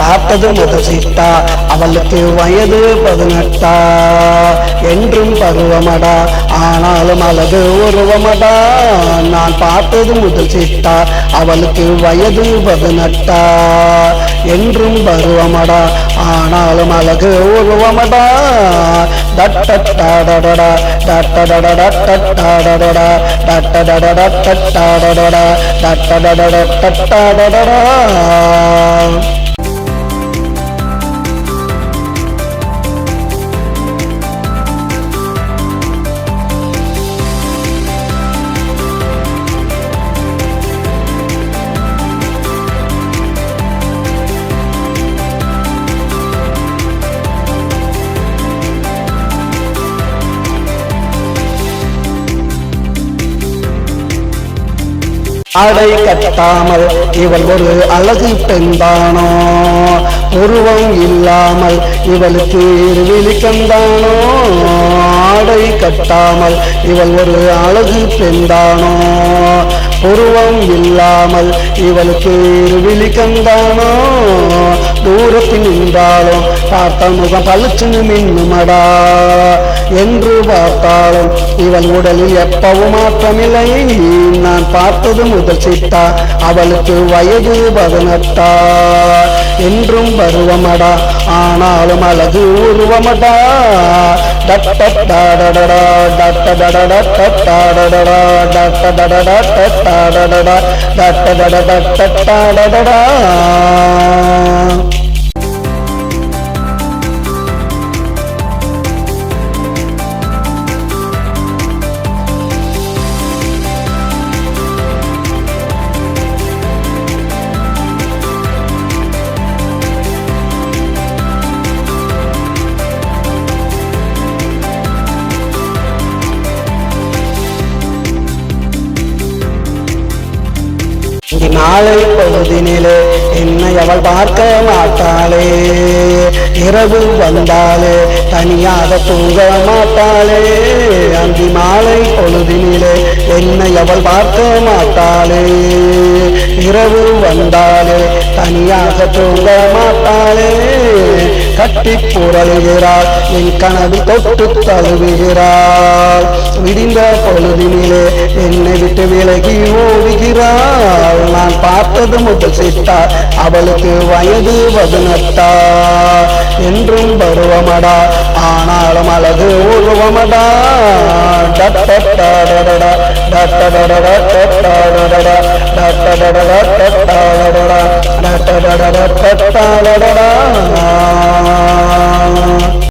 பார்த்தது முதல் சிட்டா அவளுக்கு வயது 18 என்றும் பருவமடா ஆனாலும் அழகு உருவமடா நான் பார்த்தது முதல் சிட்டா அவளுக்கு வயது 18 என்றும் பருவமடா ஆனாலும் அழகு உருவமடா டட்டடடடடா டட்டடடடடடடடடடா டட்டடடடடடடடடடா டட்டடடடடடடடடடா ஆடை கட்டாமல் இவள் ஒரு அழகு பெண்தானோ உருவம் இல்லாமல் இவளுக்கு விழிக்கந்தானோ ஆடை கட்டாமல் இவள் ஒரு அழகு பெண்தானோ உருவம் இல்லாமல் இவளுக்கு விழிக்கந்தானோ தூரத்தில் நின்றாலும் பார்த்த முகம் பளிச்சுன்னு மின்னுமடா என்று பார்த்தாலும் இவள் உடலில் எப்பவும் மாற்றமில்லை நான் பார்த்தது முதல் சிட்டா அவளுக்கு வயது 18 என்றும் பருவமடா ஆனாலும் அழகு உருவமடா டட்டடடடடா டட்டடடடடடடடடா டட்டடடடடடடடடா டட்டடடடடடடடடா நாளை பொழுதினிலே என்னை அவள் பார்க்க மாட்டாளே இரவு வந்தாலே தனியாக தூங்க மாட்டாளே அந்தி மாலை பொழுதினிலே என்னை அவள் பார்க்க மாட்டாளே இரவு வந்தாலே தனியாக தூங்க மாட்டாளே கட்டி புரளுகிறாள் என் கனவு தொட்டு தழுவுகிறாள் விடிந்த பொழுதினிலே என்னை விட்டு விலகி ஓடுகிறாள் நான் பார்த்தது முதல் சிட்டா அவளுக்கு வயது 18 என்றும் பருவமடா ஆனாலும் அழகு உருவமடா டட்டடடடடா டட்டடடடடடடடடா டட்டடடடடடடடடா டட்டடடடடடடடடா